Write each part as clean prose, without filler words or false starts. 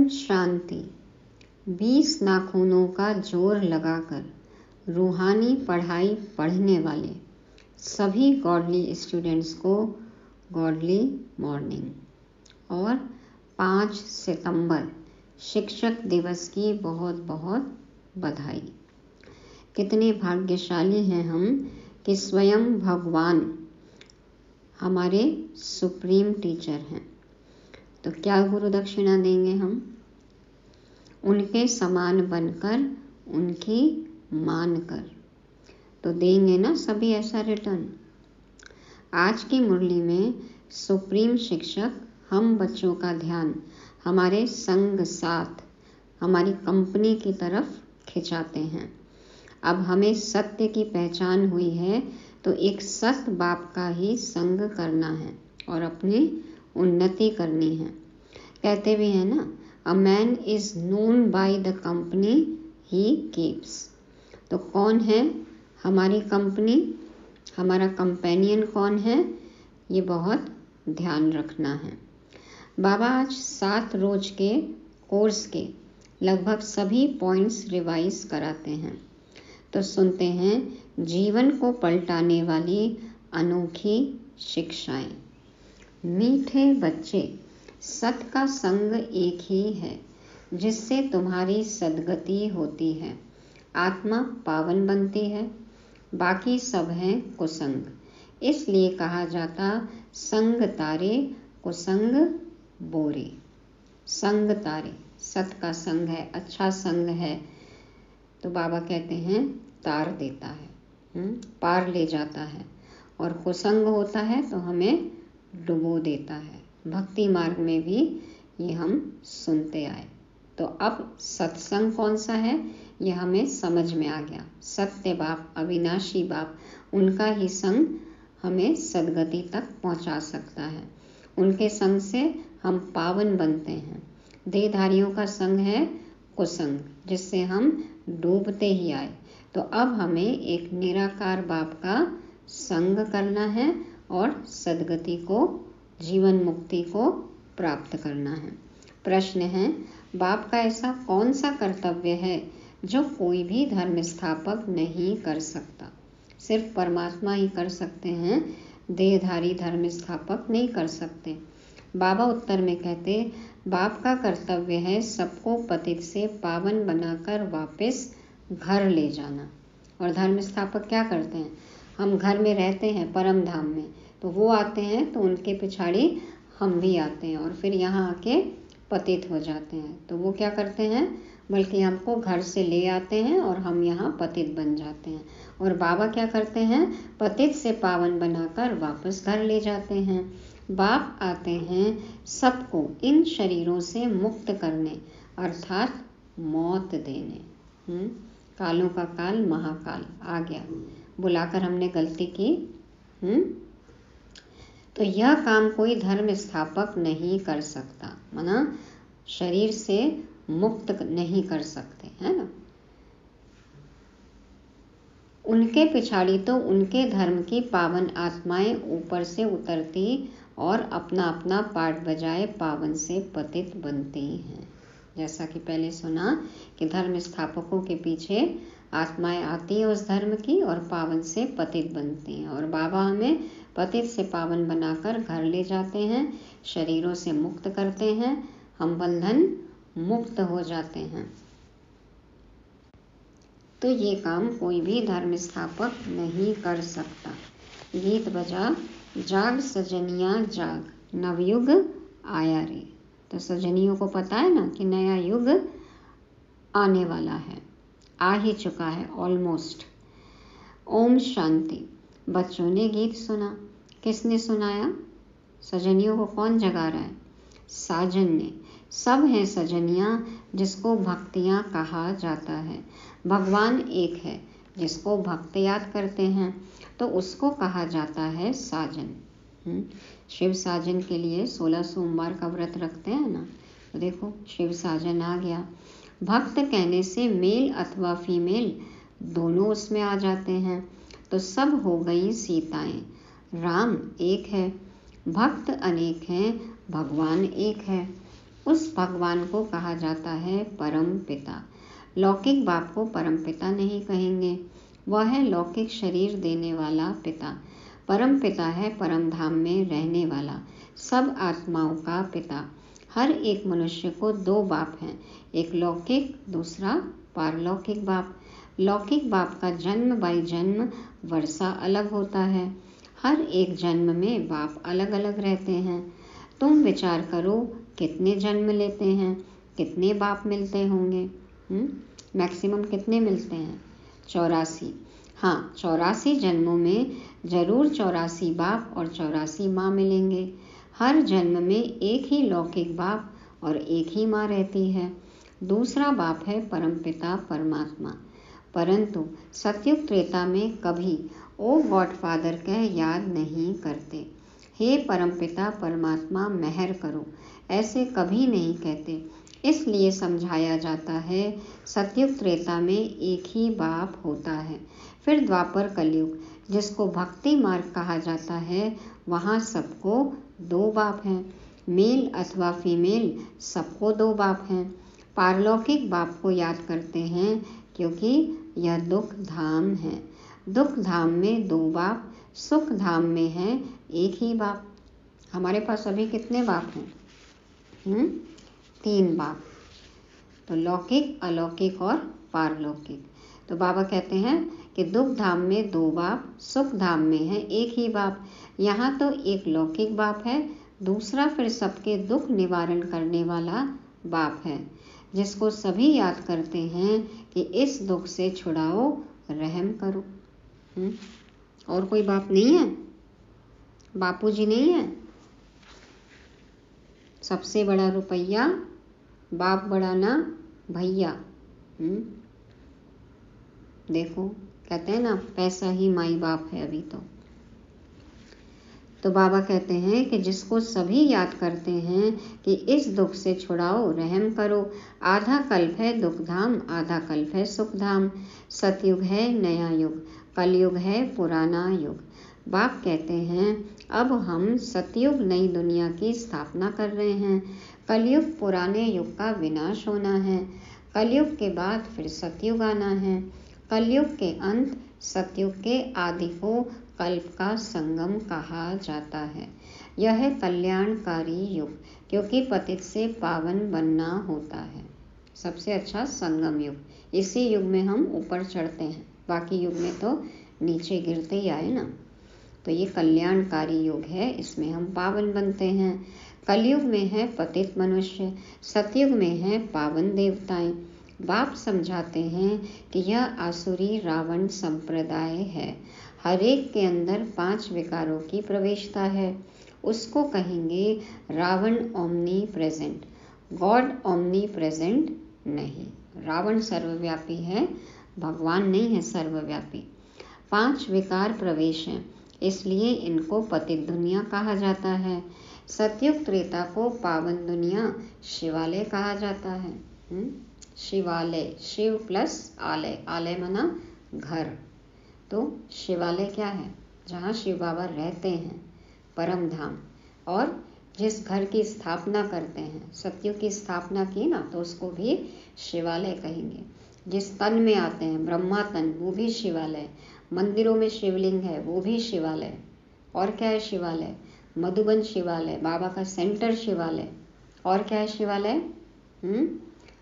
शांति। 20 नाखूनों का जोर लगाकर रूहानी पढ़ाई पढ़ने वाले सभी गॉडली स्टूडेंट्स को गॉडली मॉर्निंग और 5 सितंबर शिक्षक दिवस की बहुत बहुत बधाई। कितने भाग्यशाली हैं हम कि स्वयं भगवान हमारे सुप्रीम टीचर हैं। तो क्या गुरु दक्षिणा देंगे हम? उनके समान बनकर, उनकी मानकर तो देंगे ना सभी ऐसा रिटर्न। आज की मुरली में सुप्रीम शिक्षक हम बच्चों का ध्यान हमारे संग साथ, हमारी कंपनी की तरफ खिंचाते हैं। अब हमें सत्य की पहचान हुई है तो एक सत बाप का ही संग करना है और अपनी उन्नति करनी है। कहते भी हैं ना, a man is known by the company he keeps. तो कौन है हमारी कंपनी, हमारा कंपेनियन कौन है, ये बहुत ध्यान रखना है। बाबा आज 7 रोज के कोर्स के लगभग सभी पॉइंट्स रिवाइज कराते हैं। तो सुनते हैं जीवन को पलटाने वाली अनोखी शिक्षाएं। मीठे बच्चे, सत का संग एक ही है जिससे तुम्हारी सद्गति होती है, आत्मा पावन बनती है, बाकी सब है कुसंग। इसलिए कहा जाता संग तारे कुसंग बोरे। संग तारे, सत का संग है, अच्छा संग है तो बाबा कहते हैं तार देता है, पार ले जाता है, और कुसंग होता है तो हमें डुबो देता है। भक्ति मार्ग में भी ये हम सुनते आए। तो अब सत्संग कौन सा है ये हमें समझ में आ गया। सत्य बाप, अविनाशी बाप, उनका ही संग हमें सद्गति तक पहुंचा सकता है। उनके संग से हम पावन बनते हैं। देहधारियों का संग है कुसंग, जिससे हम डूबते ही आए। तो अब हमें एक निराकार बाप का संग करना है और सद्गति को, जीवन मुक्ति को प्राप्त करना है। प्रश्न है, बाप का ऐसा कौन सा कर्तव्य है जो कोई भी धर्म स्थापक नहीं कर सकता? सिर्फ परमात्मा ही कर सकते हैं, देहधारी धर्म स्थापक नहीं कर सकते। बाबा उत्तर में कहते, बाप का कर्तव्य है सबको पतित से पावन बनाकर वापस घर ले जाना। और धर्म स्थापक क्या करते हैं? हम घर में रहते हैं परम धाम में, तो वो आते हैं तो उनके पिछाड़ी हम भी आते हैं और फिर यहाँ आके पतित हो जाते हैं। तो वो क्या करते हैं, बल्कि हमको घर से ले आते हैं और हम यहाँ पतित बन जाते हैं। और बाबा क्या करते हैं, पतित से पावन बनाकर वापस घर ले जाते हैं। बाप आते हैं सबको इन शरीरों से मुक्त करने, अर्थात मौत देने। कालों का काल महाकाल आ गया, बुलाकर हमने गलती की। तो यह काम कोई धर्म स्थापक नहीं कर सकता, माना शरीर से मुक्त नहीं कर सकते, है ना। उनके पिछाड़ी तो उनके धर्म की पावन आत्माएं ऊपर से उतरती और अपना अपना पाठ बजाए पावन से पतित बनती हैं। जैसा कि पहले सुना कि धर्म स्थापकों के पीछे आत्माएं आती हैं उस धर्म की और पावन से पतित बनती हैं। और बाबा हमें पतित से पावन बनाकर घर ले जाते हैं, शरीरों से मुक्त करते हैं, हम बंधन मुक्त हो जाते हैं। तो ये काम कोई भी धर्म स्थापक नहीं कर सकता। गीत बजा, जाग सजनिया जाग, नवयुग आया रे। तो सजनियों को पता है ना कि नया युग आने वाला है, आ ही चुका है ऑलमोस्ट। ओम शांति। बच्चों ने गीत सुना, किसने सुनाया? सजनियों को कौन जगा रहा है? साजन ने। सब हैं सजनियाँ जिसको भक्तियाँ कहा जाता है। भगवान एक है, जिसको भक्त याद करते हैं तो उसको कहा जाता है साजन। शिव साजन के लिए 16 सोमवार का व्रत रखते हैं ना, तो देखो शिव साजन आ गया। भक्त कहने से मेल अथवा फीमेल दोनों उसमें आ जाते हैं। तो सब हो गई सीताएं। राम एक है, भक्त अनेक हैं, भगवान एक है। उस भगवान को कहा जाता है परम पिता। लौकिक बाप को परम पिता नहीं कहेंगे, वह है लौकिक शरीर देने वाला पिता। परम पिता है परम धाम में रहने वाला, सब आत्माओं का पिता। हर एक मनुष्य को दो बाप हैं, एक लौकिक, दूसरा पारलौकिक बाप। लौकिक बाप का जन्म बाई जन्म वर्षा अलग होता है। हर एक जन्म में बाप अलग अलग रहते हैं। तुम विचार करो, कितने जन्म लेते हैं, कितने बाप मिलते होंगे? मैक्सिमम कितने मिलते हैं? 84। हाँ, 84 जन्मों में जरूर 84 बाप और 84 माँ मिलेंगे। हर जन्म में एक ही लौकिक बाप और एक ही माँ रहती है। दूसरा बाप है परमपिता परमात्मा। परंतु सतयुग त्रेता में कभी ओ गॉड फादर कह याद नहीं करते। हे परमपिता परमात्मा मेहर करो, ऐसे कभी नहीं कहते। इसलिए समझाया जाता है सतयुग त्रेता में एक ही बाप होता है। फिर द्वापर कलयुग, जिसको भक्ति मार्ग कहा जाता है, वहाँ सबको दो बाप हैं। मेल अथवा फीमेल, सबको दो बाप हैं। पारलौकिक बाप को याद करते हैं क्योंकि यह दुख धाम है। दुख धाम में दो बाप, सुख धाम में है एक ही बाप। हमारे पास अभी कितने बाप हैं? 3 बाप। तो लौकिक, अलौकिक और पारलौकिक। तो बाबा कहते हैं कि दुख धाम में दो बाप, सुख धाम में है एक ही बाप। यहाँ तो एक लौकिक बाप है, दूसरा फिर सबके दुख निवारण करने वाला बाप है, जिसको सभी याद करते हैं कि इस दुख से छुड़ाओ, रहम करो। और कोई बाप नहीं है? बापूजी नहीं है? सबसे बड़ा रुपया, बाप बड़ा ना भैया। देखो, कहते हैं ना, पैसा ही माई बाप है अभी तो बाबा कहते हैं कि जिसको सभी याद करते हैं कि इस दुख से छुड़ाओ, रहम करो। आधा कल्प है दुख धाम, आधा कल्प है सुख धाम। सतयुग है नया युग, कलयुग है पुराना युग। बाप कहते हैं अब हम सतयुग नई दुनिया की स्थापना कर रहे हैं। कलयुग पुराने युग का विनाश होना है। कलयुग के बाद फिर सतयुग आना है। कलयुग के अंत सतयुग के आदि को कल्प का संगम कहा जाता है। यह है कल्याणकारी युग, क्योंकि पतित से पावन बनना होता है। सबसे अच्छा संगम युग। इसी युग में हम ऊपर चढ़ते हैं, बाकी युग में तो नीचे गिरते ही आए ना। तो ये कल्याणकारी युग है, इसमें हम पावन बनते हैं। कलयुग में है पतित मनुष्य, सतयुग में है पावन देवताएं। बाप समझाते हैं कि यह आसुरी रावण संप्रदाय है। हर एक के अंदर 5 विकारों की प्रवेशता है। उसको कहेंगे Ravan omnipresent, god omnipresent नहीं। रावण सर्वव्यापी है, भगवान नहीं है सर्वव्यापी। 5 विकार प्रवेश हैं, इसलिए इनको पतित दुनिया कहा जाता है। सतयुग त्रेता को पावन दुनिया शिवालय कहा जाता है। शिवालय, शिव प्लस आलय, आलय माना घर। तो शिवालय क्या है? जहाँ शिव बाबा रहते हैं, परम धाम। और जिस घर की स्थापना करते हैं, सतयुग की स्थापना की ना, तो उसको भी शिवालय कहेंगे। जिस तन में आते हैं, ब्रह्मा तन, वो भी शिवालय। मंदिरों में शिवलिंग है, वो भी शिवालय। और क्या है शिवालय? मधुबन शिवालय, बाबा का सेंटर शिवालय। और क्या है शिवालय?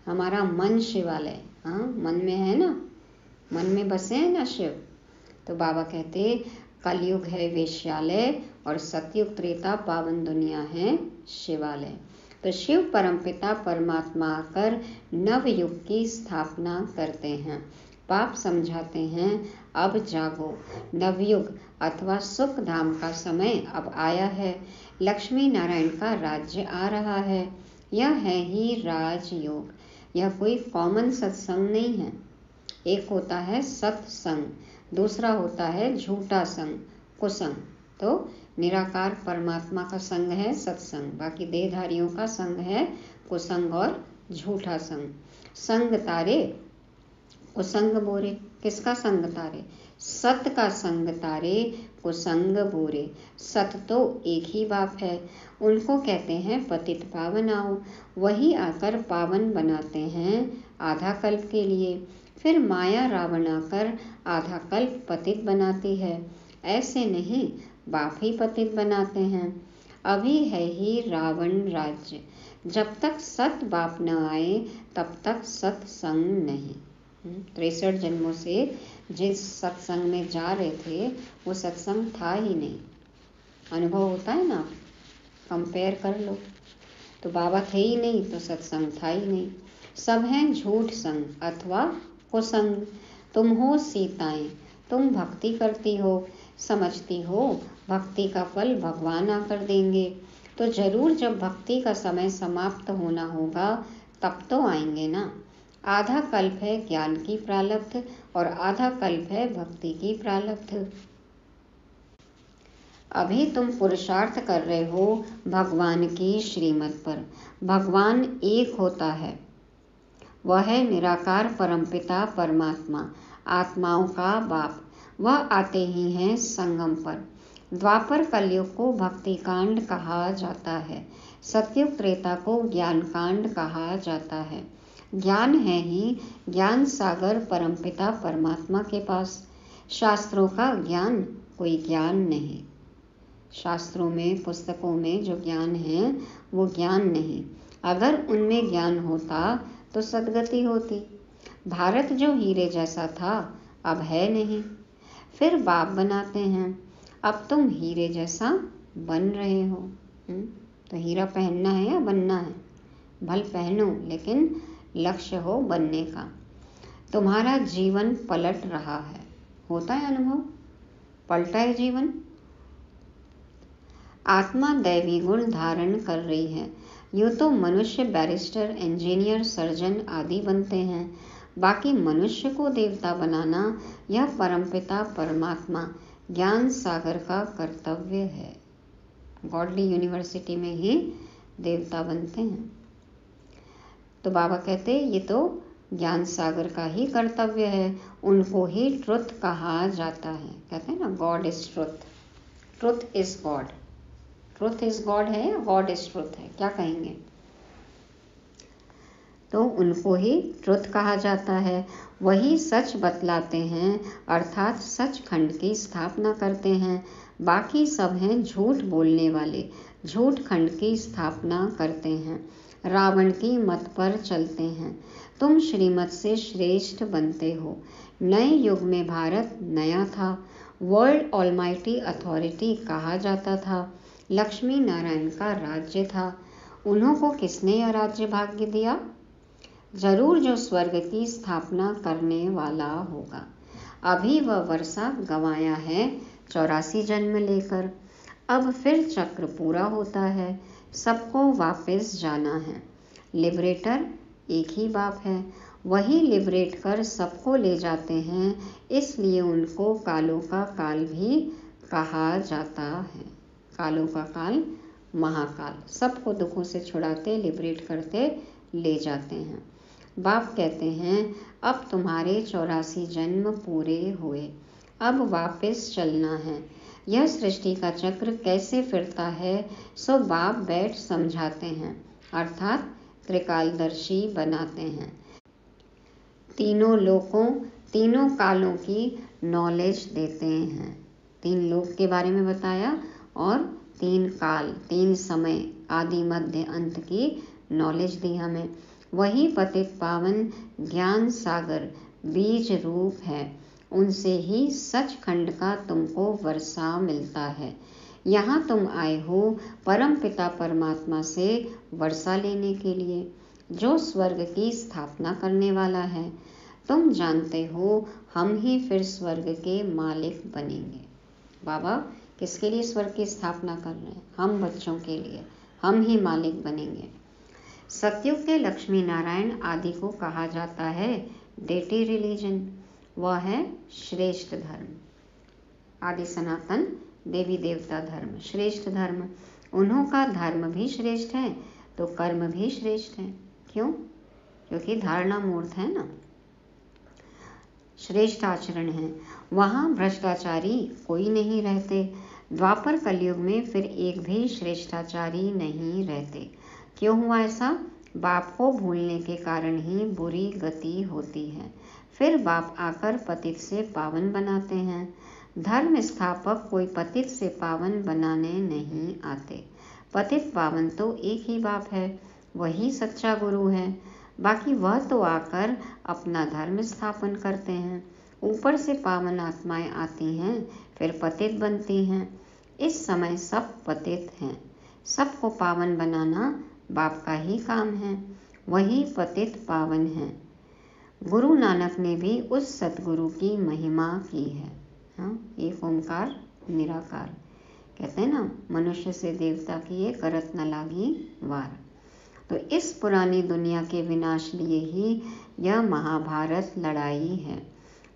हमारा मन शिवालय। हाँ, मन में है ना, मन में बसे हैं ना शिव। तो बाबा कहते कलयुग है वेश्यालय और सतयुग त्रेता पावन दुनिया है शिवालय। तो शिव परमपिता परमात्मा आकर नव युग की स्थापना करते हैं। बाप समझाते हैं अब जागो, नवयुग अथवा सुख धाम का समय अब आया है। लक्ष्मी नारायण का राज्य आ रहा है। यह है ही राजयोग। यह कोई कॉमन सत्संग नहीं है। एक होता है सत्संग, दूसरा होता है झूठा संग, कुसंग। तो निराकार परमात्मा का संग है सत्संग, बाकी देहधारियों का संग है कुसंग और झूठा संग। संग तारे कुसंग बोरे। किसका संग तारे? सत का संग तारे कुसंग बोरे। सत तो एक ही बाप है, उनको कहते हैं पतित पावन आओ। वही आकर पावन बनाते हैं आधा कल्प के लिए। फिर माया रावण आकर आधा कल्प पतित बनाती है। ऐसे नहीं, बाप ही पतित बनाते हैं। अभी है ही रावण राज्य। जब तक सत बाप न आए तब तक सत्संग नहीं। 63 जन्मों से जिस सत्संग में जा रहे थे वो सत्संग था ही नहीं। अनुभव होता है ना, कंपेयर कर लो। तो बाबा थे ही नहीं तो सत्संग था ही नहीं। सब हैं झूठ संग अथवा कुसंग। तुम हो सीताएं, तुम भक्ति करती हो, समझती हो भक्ति का फल भगवान आकर देंगे। तो जरूर जब भक्ति का समय समाप्त होना होगा तब तो आएंगे ना। आधा कल्प है ज्ञान की प्रारब्ध और आधा कल्प है भक्ति की प्रारब्ध। अभी तुम पुरुषार्थ कर रहे हो भगवान की श्रीमत पर। भगवान एक होता है, वह है निराकार परमपिता परमात्मा, आत्माओं का बाप। वह आते ही हैं संगम पर। द्वापर कलयुग को भक्ति कांड कहा जाता है, सतयुग त्रेता को ज्ञान कांड कहा जाता है। ज्ञान है ही ज्ञान सागर परमपिता परमात्मा के पास। शास्त्रों का ज्ञान कोई ज्ञान नहीं। शास्त्रों में पुस्तकों में जो ज्ञान है वो ज्ञान नहीं। अगर उनमें ज्ञान होता तो सद्गति होती। भारत जो हीरे जैसा था अब है नहीं। फिर बाप बनाते हैं। अब तुम हीरे जैसा बन रहे हो। तो हीरा पहनना है या बनना है? भल पहनो, लेकिन लक्ष्य हो बनने का। तुम्हारा जीवन पलट रहा है। होता है अनुभव, पलटा है जीवन। आत्मा दैवी गुण धारण कर रही है। यूँ तो मनुष्य बैरिस्टर, इंजीनियर, सर्जन आदि बनते हैं। बाकी मनुष्य को देवता बनाना यह परमपिता परमात्मा ज्ञान सागर का कर्तव्य है। गॉडली यूनिवर्सिटी में ही देवता बनते हैं। तो बाबा कहते ये तो ज्ञान सागर का ही कर्तव्य है। उनको ही ट्रुथ कहा जाता है। कहते हैं ना, God is truth, truth is God. Truth is God है या गॉड इज ट्रुथ है, क्या कहेंगे? तो उनको ही ट्रुथ कहा जाता है। वही सच बतलाते हैं, अर्थात सचखंड की स्थापना करते हैं। बाकी सब हैं झूठ बोलने वाले, झूठ खंड की स्थापना करते हैं, रावण की मत पर चलते हैं। तुम श्रीमत से श्रेष्ठ बनते हो। नए युग में भारत नया था, वर्ल्ड ऑलमाइटी अथॉरिटी कहा जाता था। लक्ष्मी नारायण का राज्य था। उन्हों को किसने यह राज्य भाग्य दिया? जरूर जो स्वर्ग की स्थापना करने वाला होगा। अभी वह वर्षा गंवाया है 84 जन्म लेकर। अब फिर चक्र पूरा होता है, सबको वापस जाना है। लिबरेटर एक ही बाप है, वही लिबरेट कर सबको ले जाते हैं। इसलिए उनको कालों का काल भी कहा जाता है। कालों का काल महाकाल, सबको दुखों से छुड़ाते, लिबरेट करते ले जाते हैं। बाप कहते हैं अब तुम्हारे 84 जन्म पूरे हुए, अब वापस चलना है। यह सृष्टि का चक्र कैसे फिरता है सो बाप बैठ समझाते हैं, अर्थात त्रिकालदर्शी बनाते हैं। तीनों लोकों, तीनों कालों की नॉलेज देते हैं। 3 लोक के बारे में बताया और 3 काल, 3 समय, आदि मध्य अंत की नॉलेज दी हमें। वही पतित पावन ज्ञान सागर बीज रूप है। उनसे ही सचखंड का तुमको वर्षा मिलता है। यहाँ तुम आए हो परम पिता परमात्मा से वर्षा लेने के लिए, जो स्वर्ग की स्थापना करने वाला है। तुम जानते हो हम ही फिर स्वर्ग के मालिक बनेंगे। बाबा किसके लिए स्वर्ग की स्थापना कर रहे हैं? हम बच्चों के लिए, हम ही मालिक बनेंगे। सतयुग के लक्ष्मी नारायण आदि को कहा जाता है डेटी रिलीजन। वह है श्रेष्ठ धर्म, आदि सनातन देवी देवता धर्म, श्रेष्ठ धर्म। उन्हों का धर्म भी श्रेष्ठ है तो कर्म भी श्रेष्ठ है। क्यों? क्योंकि धारणा मूर्त है ना। श्रेष्ठ आचरण है, वहाँ भ्रष्टाचारी कोई नहीं रहते। द्वापर कलयुग में फिर एक भी श्रेष्ठाचारी नहीं रहते। क्यों हुआ ऐसा? बाप को भूलने के कारण ही बुरी गति होती है। फिर बाप आकर पतित से पावन बनाते हैं। धर्म स्थापक कोई पतित से पावन बनाने नहीं आते। पतित पावन तो एक ही बाप है, वही सच्चा गुरु है। बाकी वह तो आकर अपना धर्म स्थापन करते हैं। ऊपर से पावन आत्माएं आती हैं, फिर पतित बनती हैं। इस समय सब पतित हैं। सबको पावन बनाना बाप का ही काम है, वही पतित पावन है। गुरु नानक ने भी उस सतगुरु की महिमा की है। एक ओंकार निराकार, कहते हैं ना, मनुष्य से देवता किए करत न लागी वार। तो इस पुरानी दुनिया के विनाश लिए ही यह महाभारत लड़ाई है।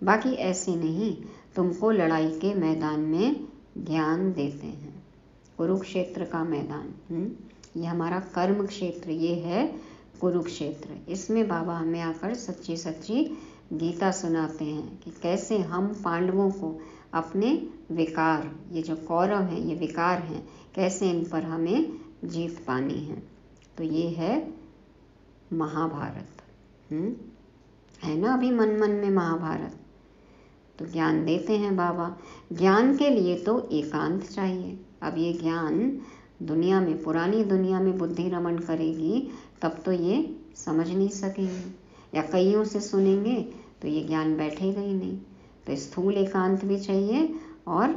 बाकी ऐसे नहीं, तुमको लड़ाई के मैदान में ज्ञान देते हैं। कुरुक्षेत्र का मैदान, ये हमारा कर्म क्षेत्र, ये है कुरुक्षेत्र। इसमें बाबा हमें आकर सच्ची सच्ची गीता सुनाते हैं कि कैसे हम पांडवों को अपने विकार, ये जो कौरव हैं ये विकार हैं, कैसे इन पर हमें जीत पानी है। तो ये है महाभारत, है ना। अभी मन मन में महाभारत। तो ज्ञान देते हैं बाबा। ज्ञान के लिए तो एकांत चाहिए। अब ये ज्ञान दुनिया में, पुरानी दुनिया में बुद्धि रमण करेगी तब तो ये समझ नहीं सकेंगे, या कईयों से सुनेंगे तो ये ज्ञान बैठेगा ही नहीं। तो स्थूल एकांत भी चाहिए और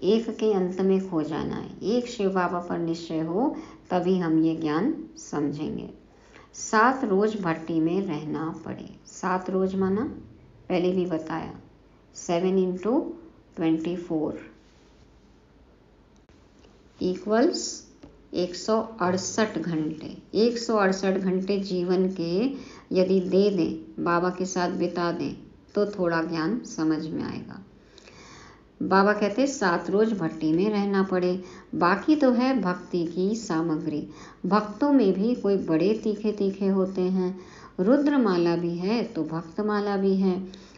एक के अंत में खो जाना है। एक शिव बाबा पर निश्चय हो तभी हम ये ज्ञान समझेंगे। 7 रोज भट्टी में रहना पड़े। 7 रोज माना पहले भी बताया, 7 × 24 इक्वल्स 168 घंटे। 168 घंटे जीवन के यदि दे दें, बाबा के साथ बिता दें, तो थोड़ा ज्ञान समझ में आएगा। बाबा कहते 7 रोज भट्टी में रहना पड़े। बाकी तो है भक्ति की सामग्री। भक्तों में भी कोई बड़े तीखे तीखे होते हैं। रुद्र माला भी है तो भक्त माला भी है।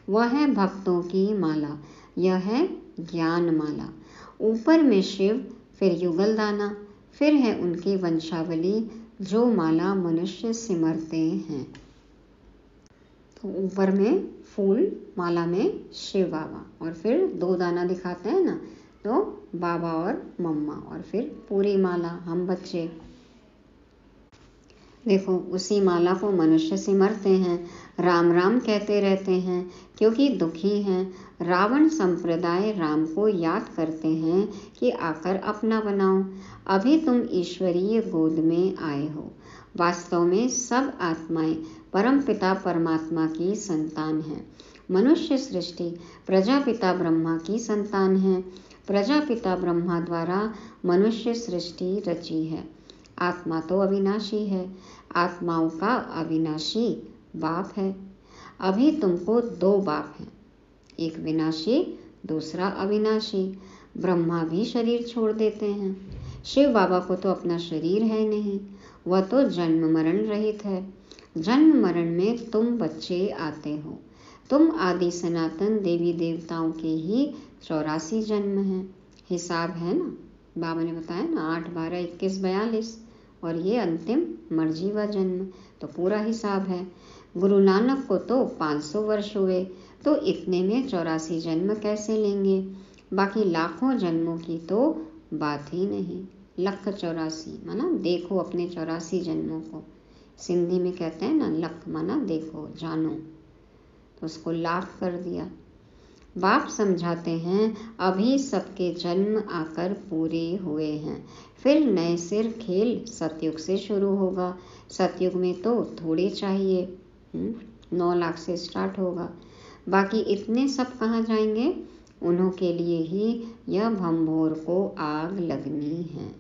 वह है भक्तों की माला, यह है ज्ञान माला। ऊपर में शिव, फिर युगल दाना, फिर है उनकी वंशावली जो माला मनुष्य सिमरते हैं। तो ऊपर में फूल, माला में शिव बाबा, और फिर 2 दाना दिखाते हैं ना, तो बाबा और मम्मा, और फिर पूरी माला हम बच्चे। देखो उसी माला को मनुष्य सिमरते हैं, राम राम कहते रहते हैं क्योंकि दुखी हैं। रावण संप्रदाय राम को याद करते हैं कि आकर अपना बनाओ। अभी तुम ईश्वरीय गोद में आए हो। वास्तव में सब आत्माएं परमपिता परमात्मा की संतान हैं। मनुष्य सृष्टि प्रजापिता ब्रह्मा की संतान है। प्रजापिता ब्रह्मा द्वारा मनुष्य सृष्टि रची है। आत्मा तो अविनाशी है, आत्माओं का अविनाशी बाप है। अभी तुमको 2 बाप हैं, एक विनाशी दूसरा अविनाशी। ब्रह्मा भी शरीर छोड़ देते हैं। शिव बाबा को तो अपना शरीर है नहीं, वह तो जन्म मरण रहित है। जन्म मरण में तुम बच्चे आते हो। तुम आदि सनातन देवी देवताओं के ही 84 जन्म हैं। हिसाब है ना, बाबा ने बताया ना, 8, 12, 21, 42, और ये अंतिम मर्जी व जन्म, तो पूरा हिसाब है। गुरु नानक को तो 500 वर्ष हुए, तो इतने में 84 जन्म कैसे लेंगे। बाकी लाखों जन्मों की तो बात ही नहीं। 1,84 माना देखो अपने 84 जन्मों को। सिंधी में कहते हैं ना, लख माना देखो जानो, तो उसको लाख कर दिया। बाप समझाते हैं अभी सबके जन्म आकर पूरे हुए हैं, फिर नए सिर खेल सतयुग से शुरू होगा। सतयुग में तो थोड़े चाहिए, 9 लाख से स्टार्ट होगा। बाकी इतने सब कहाँ जाएंगे, उन्हों के लिए ही यह भंभोर को आग लगनी है।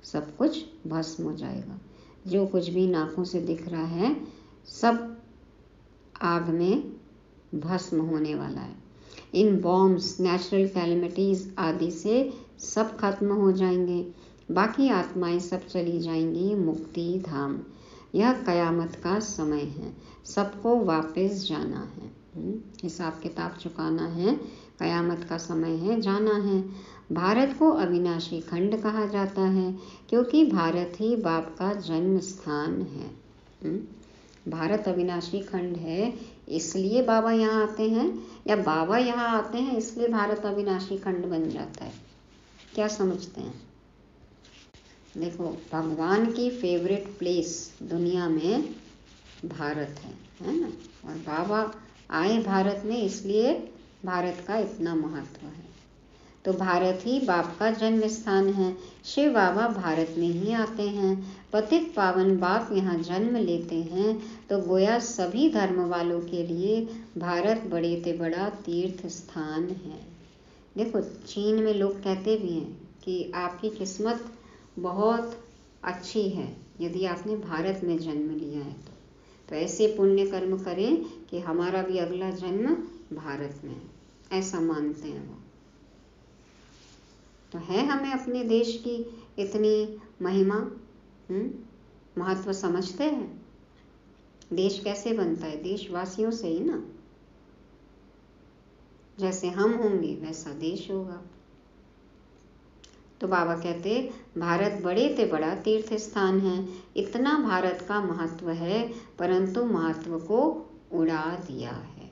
सब कुछ भस्म हो जाएगा। जो कुछ भी नाकों से दिख रहा है सब आग में भस्म होने वाला है। इन बॉम्ब्स, नेचुरल कैलेमिटीज आदि से सब खत्म हो जाएंगे। बाकी आत्माएं सब चली जाएंगी मुक्ति धाम। यह कयामत का समय है, सबको वापस जाना है। हिसाब किताब चुकाना है, कयामत का समय है, जाना है। भारत को अविनाशी खंड कहा जाता है क्योंकि भारत ही बाप का जन्म स्थान है। भारत अविनाशी खंड है इसलिए बाबा यहाँ आते हैं, या बाबा यहाँ आते हैं इसलिए भारत अविनाशी खंड बन जाता है? क्या समझते हैं? देखो, भगवान की फेवरेट प्लेस दुनिया में भारत है ना। और बाबा आए भारत में इसलिए भारत का इतना महत्व है। तो भारत ही बाप का जन्म स्थान है। शिव बाबा भारत में ही आते हैं। पतित पावन बाप यहाँ जन्म लेते हैं तो गोया सभी धर्म वालों के लिए भारत बड़े से बड़ा तीर्थ स्थान है। देखो, चीन में लोग कहते भी हैं कि आपकी किस्मत बहुत अच्छी है यदि आपने भारत में जन्म लिया है। तो ऐसे पुण्य कर्म करें कि हमारा भी अगला जन्म भारत में है, ऐसा मानते हैं वो। तो है हमें अपने देश की इतनी महिमा, महत्व समझते हैं? देश कैसे बनता है? देशवासियों से ही ना। जैसे हम होंगे वैसा देश होगा। तो बाबा कहते भारत बड़े से बड़ा तीर्थ स्थान है। इतना भारत का महत्व है परंतु महत्व को उड़ा दिया है।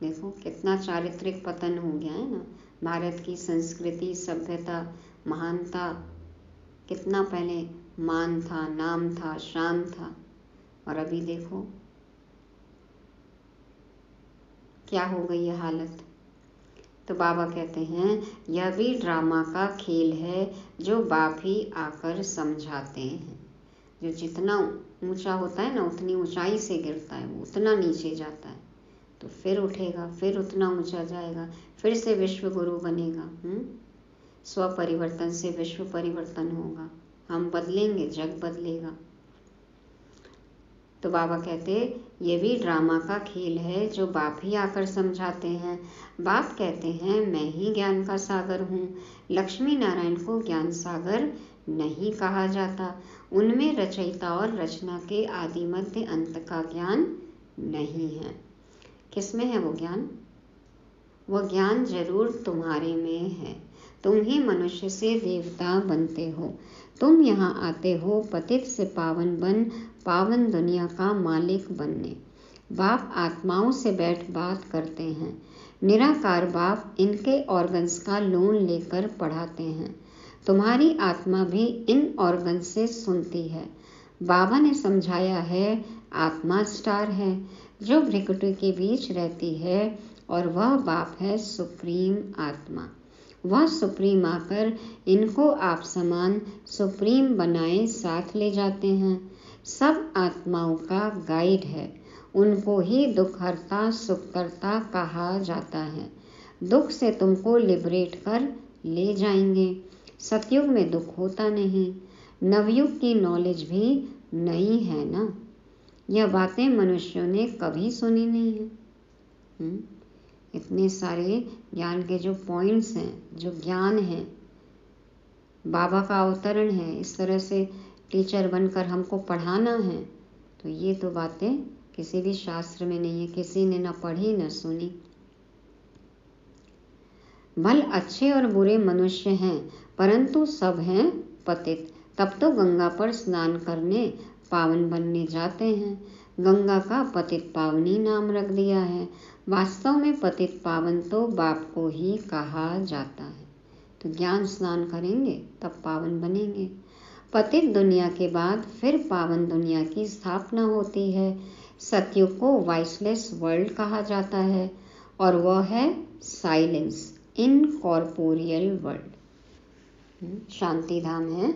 देखो कितना चारित्रिक पतन हो गया है ना। भारत की संस्कृति, सभ्यता, महानता, कितना पहले मान था, नाम था, शान था, और अभी देखो क्या हो गई है हालत। तो बाबा कहते हैं यह भी ड्रामा का खेल है जो बाप ही आकर समझाते हैं। जो जितना ऊंचा होता है ना उतनी ऊंचाई से गिरता है, वो उतना नीचे जाता है, तो फिर उठेगा, फिर उतना ऊंचा जाएगा, फिर से विश्व गुरु बनेगा। स्व परिवर्तन से विश्व परिवर्तन होगा, हम बदलेंगे, जग बदलेगा। तो बाबा कहते ये भी ड्रामा का खेल है जो बाप ही आकर समझाते हैं। बाप कहते हैं मैं ही ज्ञान का सागर हूँ। लक्ष्मी नारायण को ज्ञान सागर नहीं कहा जाता। उनमें रचयिता और रचना के आदि मध्य अंत का ज्ञान नहीं है। किसमें है वो ज्ञान? वो ज्ञान जरूर तुम्हारे में है। तुम ही मनुष्य से देवता बनते हो। तुम यहाँ आते हो पतित से पावन बन पावन दुनिया का मालिक बनने। बाप आत्माओं से बैठ बात करते हैं। निराकार बाप इनके ऑर्गन्स का लोन लेकर पढ़ाते हैं। तुम्हारी आत्मा भी इन ऑर्गन से सुनती है। बाबा ने समझाया है आत्मा स्टार है जो भ्रिकुटी के बीच रहती है और वह बाप है सुप्रीम आत्मा। वह सुप्रीम आकर इनको आप समान सुप्रीम बनाए साथ ले जाते हैं। सब आत्माओं का गाइड है। उनको ही दुखहर्ता सुखकर्ता कहा जाता है। दुख से तुमको लिबरेट कर ले जाएंगे। सतयुग में दुख होता नहीं। नवयुग की नॉलेज भी नहीं है ना। यह बातें मनुष्यों ने कभी सुनी नहीं है। इतने सारे ज्ञान के जो पॉइंट्स हैं, जो ज्ञान है, बाबा का अवतरण है, इस तरह से टीचर बनकर हमको पढ़ाना है, तो ये तो बातें किसी भी शास्त्र में नहीं है, किसी ने ना पढ़ी ना सुनी। भल अच्छे और बुरे मनुष्य हैं परंतु सब हैं पतित। तब तो गंगा पर स्नान करने पावन बनने जाते हैं। गंगा का पतित पावनी नाम रख दिया है। वास्तव में पतित पावन तो बाप को ही कहा जाता है। तो ज्ञान स्नान करेंगे तब पावन बनेंगे। पतित दुनिया के बाद फिर पावन दुनिया की स्थापना होती है। सतयुग को वॉइसलेस वर्ल्ड कहा जाता है और वह है साइलेंस इनकॉर्पोरियल वर्ल्ड। शांति धाम है,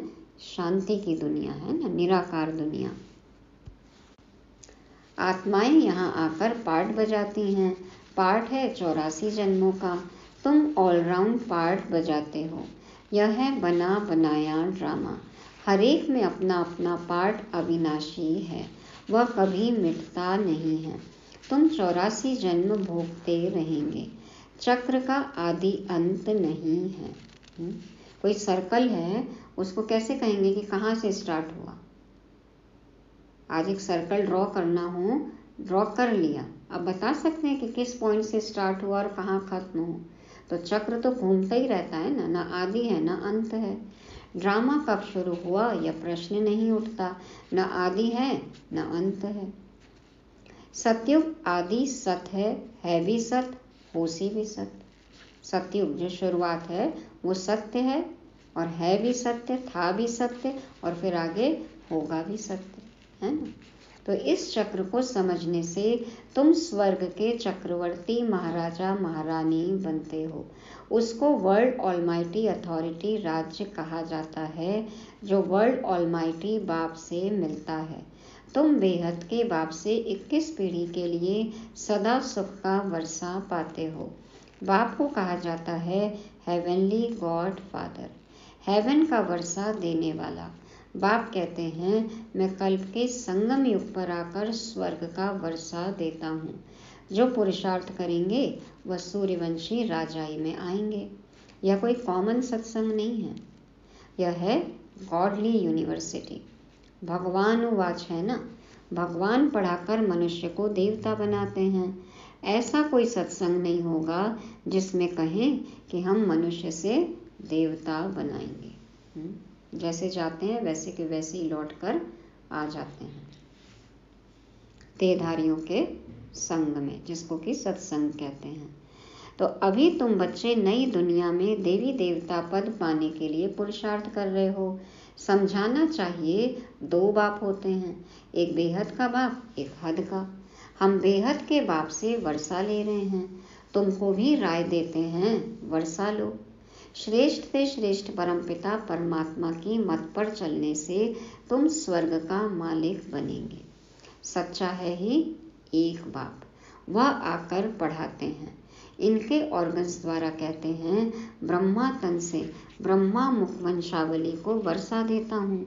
शांति की दुनिया है ना, निराकार दुनिया। आत्माएं यहाँ आकर पार्ट बजाती हैं। पार्ट है 84 जन्मों का। तुम ऑलराउंड पार्ट बजाते हो। यह है बना बनाया ड्रामा। हर एक में अपना अपना पार्ट अविनाशी है, वह कभी मिटता नहीं है। तुम 84 जन्म भोगते रहेंगे। चक्र का आदि अंत नहीं है। कोई सर्कल है, उसको कैसे कहेंगे कि कहाँ से स्टार्ट हुआ? आज एक सर्कल ड्रॉ करना हो, ड्रॉ कर लिया, अब बता सकते हैं कि किस पॉइंट से स्टार्ट हुआ और कहाँ खत्म हो। तो चक्र तो घूमता ही रहता है ना, ना आदि है ना अंत है। ड्रामा कब शुरू हुआ यह प्रश्न नहीं उठता, न आदि है न अंत है। सतयुग आदि सत है भी सत, होशी भी सत। सतयुग जो शुरुआत है वो सत्य है और है भी सत्य, था भी सत्य और फिर आगे होगा भी सत्य, है ना। तो इस चक्र को समझने से तुम स्वर्ग के चक्रवर्ती महाराजा महारानी बनते हो। उसको वर्ल्ड ऑलमाइटी अथॉरिटी राज्य कहा जाता है, जो वर्ल्ड ऑलमाइटी बाप से मिलता है। तुम बेहद के बाप से 21 पीढ़ी के लिए सदा सुख का वर्षा पाते हो। बाप को कहा जाता है हेवनली गॉड फादर, हेवन का वर्षा देने वाला। बाप कहते हैं मैं कल्प के संगम युग पर आकर स्वर्ग का वर्षा देता हूँ। जो पुरुषार्थ करेंगे वह सूर्यवंशी राजाई में आएंगे। यह कोई कॉमन सत्संग नहीं है, यह है गॉडली यूनिवर्सिटी। भगवान वाच है ना, भगवान पढ़ाकर मनुष्य को देवता बनाते हैं। ऐसा कोई सत्संग नहीं होगा जिसमें कहें कि हम मनुष्य से देवता बनाएंगे। जैसे जाते हैं वैसे के वैसे ही लौट कर आ जाते हैं देहधारियों के संग में, जिसको कि सत्संग कहते हैं। तो अभी तुम बच्चे नई दुनिया में देवी देवता पद पाने के लिए पुरुषार्थ कर रहे हो। समझाना चाहिए दो बाप होते हैं, एक बेहद का बाप, एक हद का। हम बेहद के बाप से वर्षा ले रहे हैं, तुमको भी राय देते हैं वर्षा लो। श्रेष्ठ से श्रेष्ठ परमपिता परमात्मा की मत पर चलने से तुम स्वर्ग का मालिक बनेंगे। सच्चा है ही एक बाप, वह आकर पढ़ाते हैं। इनके ऑर्गन्स द्वारा कहते हैं ब्रह्मा तन से ब्रह्मा मुख वंशावली को वर्षा देता हूँ।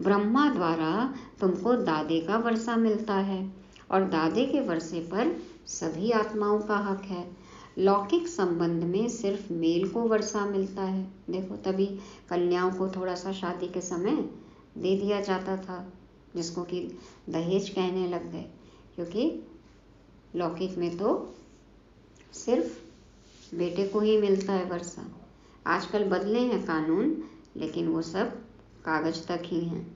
ब्रह्मा द्वारा तुमको दादे का वर्षा मिलता है और दादे के वर्षे पर सभी आत्माओं का हक है। लौकिक संबंध में सिर्फ मेल को वर्षा मिलता है। देखो तभी कन्याओं को थोड़ा सा शादी के समय दे दिया जाता था, जिसको कि दहेज कहने लग गए, क्योंकि लौकिक में तो सिर्फ बेटे को ही मिलता है वर्षा। आजकल बदले हैं कानून, लेकिन वो सब कागज तक ही हैं।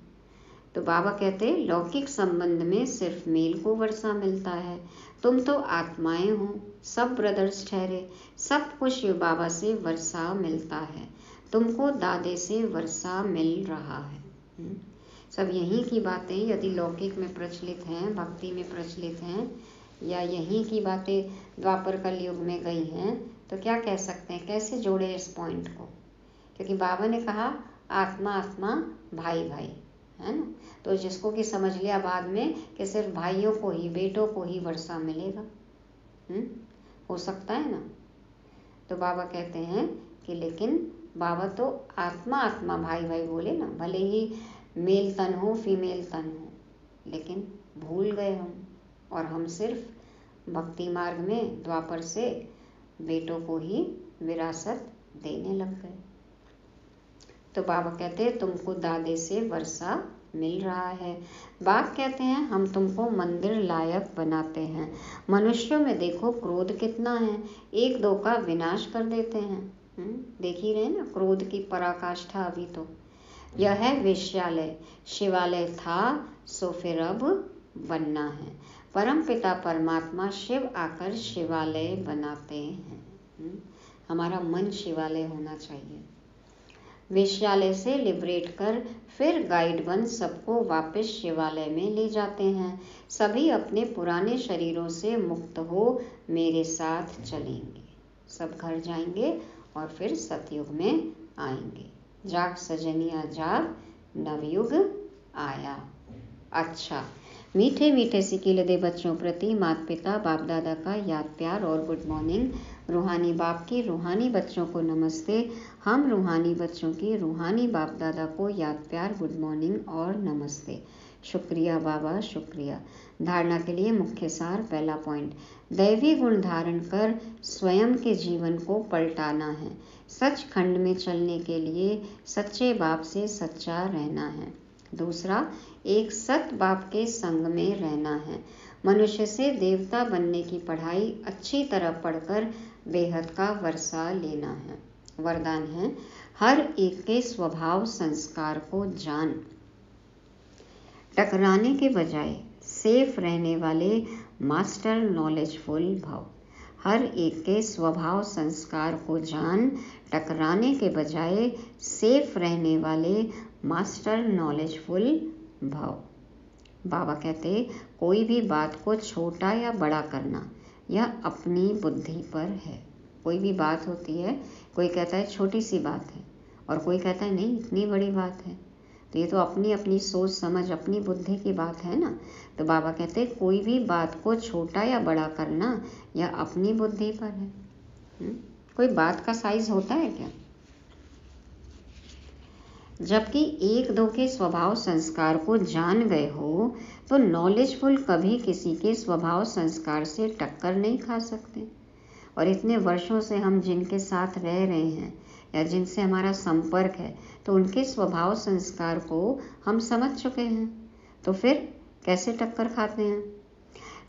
तो बाबा कहते लौकिक संबंध में सिर्फ मेल को वर्षा मिलता है। तुम तो आत्माएं हो, सब ब्रदर्स ठहरे, सब कुछ शिव बाबा से वर्षा मिलता है। तुमको दादे से वर्षा मिल रहा है। सब यहीं की बातें यदि लौकिक में प्रचलित हैं, भक्ति में प्रचलित हैं, या यहीं की बातें द्वापर कलयुग में गई हैं, तो क्या कह सकते हैं, कैसे जोड़े इस पॉइंट को। क्योंकि बाबा ने कहा आत्मा आत्मा भाई भाई, है ना। तो जिसको कि समझ लिया बाद में कि सिर्फ भाइयों को ही, बेटों को ही वर्षा मिलेगा, हो सकता है ना। तो बाबा कहते हैं कि लेकिन बाबा तो आत्मा आत्मा भाई भाई बोले ना, भले ही मेल तन हो फीमेल तन हो, लेकिन भूल गए हम, और हम सिर्फ भक्ति मार्ग में द्वापर से बेटों को ही विरासत देने लग गए। तो बाबा कहते हैं तुमको दादे से वर्षा मिल रहा है। बाप कहते हैं हम तुमको मंदिर लायक बनाते हैं। मनुष्यों में देखो क्रोध कितना है, एक दो का विनाश कर देते हैं। देख ही रहे ना क्रोध की पराकाष्ठा। अभी तो यह है वेश्यालय, शिवालय था सो फिर अब बनना है। परम पिता परमात्मा शिव आकर शिवालय बनाते हैं। हमारा मन शिवालय होना चाहिए। वेश्यालय से लिबरेट कर फिर गाइड बन सबको वापस शिवालय में ले जाते हैं। सभी अपने पुराने शरीरों से मुक्त हो मेरे साथ चलेंगे। सब घर जाएंगे और फिर सतयुग में आएंगे। जाग सजनिया जाग, नवयुग आया। अच्छा, मीठे मीठे सिकीले दे बच्चों प्रति माता पिता बाप दादा का याद प्यार और गुड मॉर्निंग। रूहानी बाप की रूहानी बच्चों को नमस्ते। हम रूहानी बच्चों की रूहानी बाप दादा को याद प्यार, गुड मॉर्निंग और नमस्ते। शुक्रिया बाबा, शुक्रिया। धारणा के लिए मुख्य सार। पहला पॉइंट, दैवी गुण धारण कर स्वयं के जीवन को पलटाना है। सच खंड में चलने के लिए सच्चे बाप से सच्चा रहना है। दूसरा, एक सत बाप के संग में रहना है। मनुष्य से देवता बनने की पढ़ाई अच्छी तरह पढ़कर बेहद का वर्षा लेना है। वरदान है, हर एक के स्वभाव संस्कार को जान। टकराने के बजाय सेफ रहने वाले मास्टर नॉलेजफुल भव। हर एक के स्वभाव संस्कार को जान, टकराने के बजाय सेफ रहने वाले मास्टर नॉलेजफुल भव। बाबा कहते, कोई भी बात को छोटा या बड़ा करना यह अपनी बुद्धि पर है। कोई भी बात होती है, कोई कहता है छोटी सी बात है और कोई कहता है नहीं इतनी बड़ी बात है, तो ये तो अपनी अपनी सोच समझ अपनी बुद्धि की बात है ना। तो बाबा कहते हैं कोई भी बात को छोटा या बड़ा करना यह अपनी बुद्धि पर है। कोई बात का साइज होता है क्या? जबकि एक दो के स्वभाव संस्कार को जान गए हो तो नॉलेजफुल कभी किसी के स्वभाव संस्कार से टक्कर नहीं खा सकते। और इतने वर्षों से हम जिनके साथ रह रहे हैं या जिनसे हमारा संपर्क है, तो उनके स्वभाव संस्कार को हम समझ चुके हैं, तो फिर कैसे टक्कर खाते हैं?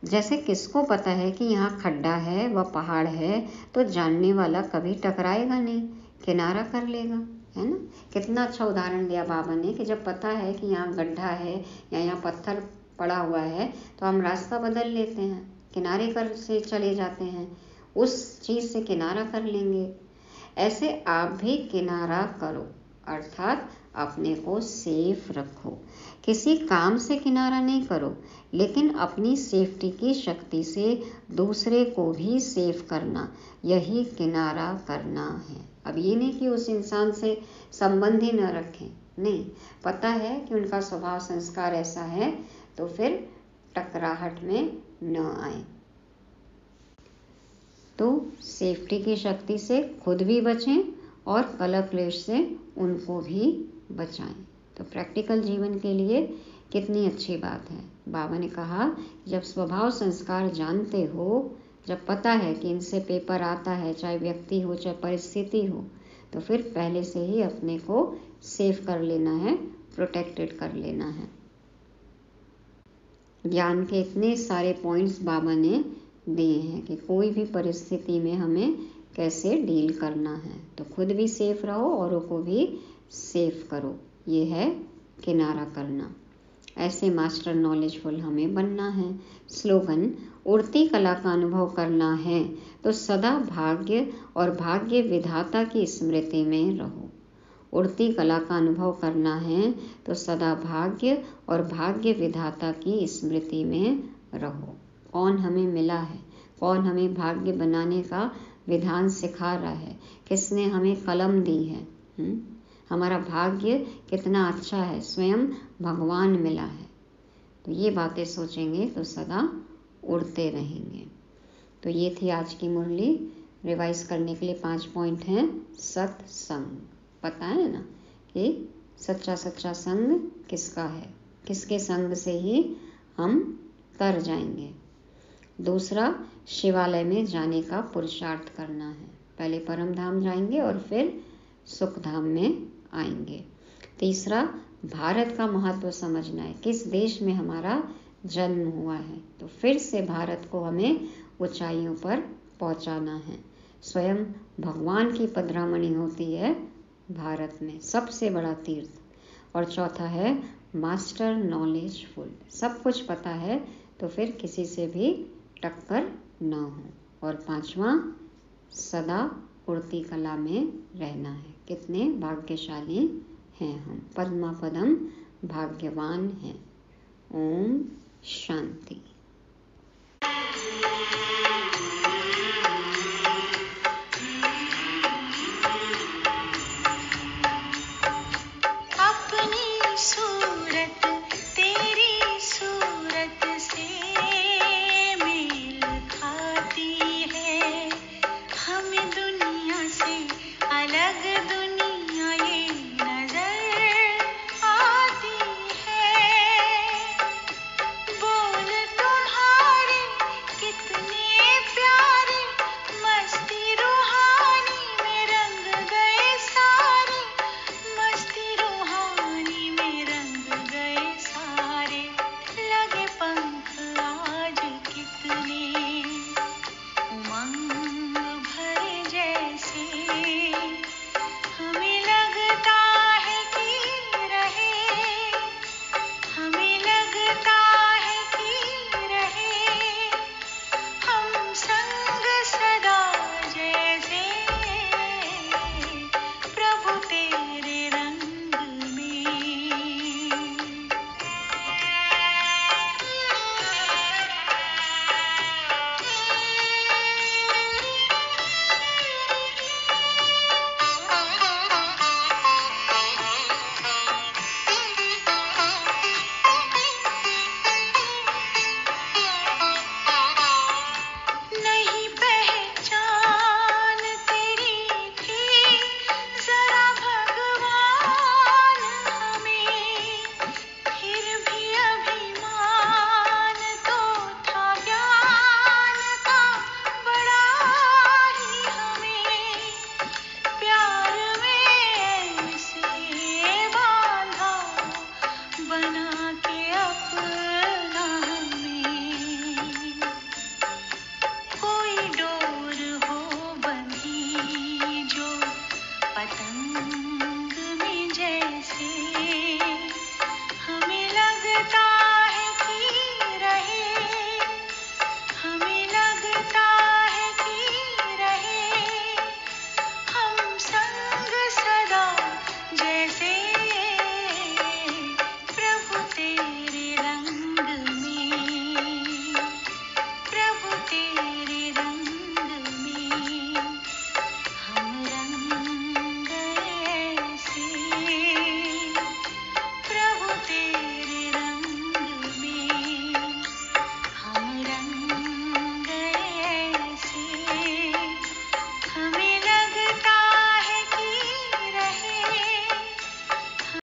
जैसे किसको पता है कि यहाँ खड्डा है व पहाड़ है, तो जानने वाला कभी टकराएगा नहीं, किनारा कर लेगा, है ना। कितना अच्छा उदाहरण दिया बाबा ने कि जब पता है कि यहाँ गड्ढा है या यहाँ पत्थर पड़ा हुआ है तो हम रास्ता बदल लेते हैं, किनारे कर से चले जाते हैं, उस चीज़ से किनारा कर लेंगे। ऐसे आप भी किनारा करो, अर्थात अपने को सेफ रखो। किसी काम से किनारा नहीं करो, लेकिन अपनी सेफ्टी की शक्ति से दूसरे को भी सेफ करना, यही किनारा करना है। अब ये नहीं कि उस इंसान से संबंध ही न रखें, नहीं, पता है कि उनका स्वभाव संस्कार ऐसा है, तो फिर टकराहट में न आए। तो सेफ्टी की शक्ति से खुद भी बचें और कलह क्लेश से उनको भी बचाएं। तो प्रैक्टिकल जीवन के लिए कितनी अच्छी बात है। बाबा ने कहा जब स्वभाव संस्कार जानते हो, जब पता है कि इनसे पेपर आता है, चाहे व्यक्ति हो चाहे परिस्थिति हो, तो फिर पहले से ही अपने को सेफ कर लेना है, प्रोटेक्टेड कर लेना है। ज्ञान के इतने सारे पॉइंट्स बाबा ने दिए हैं कि कोई भी परिस्थिति में हमें कैसे डील करना है। तो खुद भी सेफ रहो, औरों को भी सेफ करो, ये है किनारा करना। ऐसे मास्टर नॉलेजफुल हमें बनना है। स्लोगन, उड़ती कला का अनुभव करना है तो सदा भाग्य और भाग्य विधाता की स्मृति में रहो। उड़ती कला का अनुभव करना है तो सदा भाग्य और भाग्य विधाता की स्मृति में रहो। कौन हमें मिला है, कौन हमें भाग्य बनाने का विधान सिखा रहा है, किसने हमें कलम दी है, हमारा भाग्य कितना अच्छा है, स्वयं भगवान मिला है। तो ये बातें सोचेंगे तो सदा उड़ते रहेंगे। तो ये थी आज की मुरली। रिवाइज करने के लिए 5 पॉइंट हैं। सत्संग, पता है ना कि सच्चा सच्चा संग किसका है, किसके संग से ही हम तर जाएंगे। दूसरा, शिवालय में जाने का पुरुषार्थ करना है। पहले परम धाम जाएंगे और फिर सुख धाम में आएंगे। तीसरा, भारत का महत्व समझना है, किस देश में हमारा जन्म हुआ है, तो फिर से भारत को हमें ऊंचाइयों पर पहुंचाना है। स्वयं भगवान की पधरामणि होती है भारत में, सबसे बड़ा तीर्थ। और चौथा है मास्टर नॉलेजफुल, सब कुछ पता है तो फिर किसी से भी टक्कर न हो। और 5वां, सदा उड़ती कला में रहना है। कितने भाग्यशाली हैं हम, पद्मा पदम भाग्यवान हैं। ओम शांति।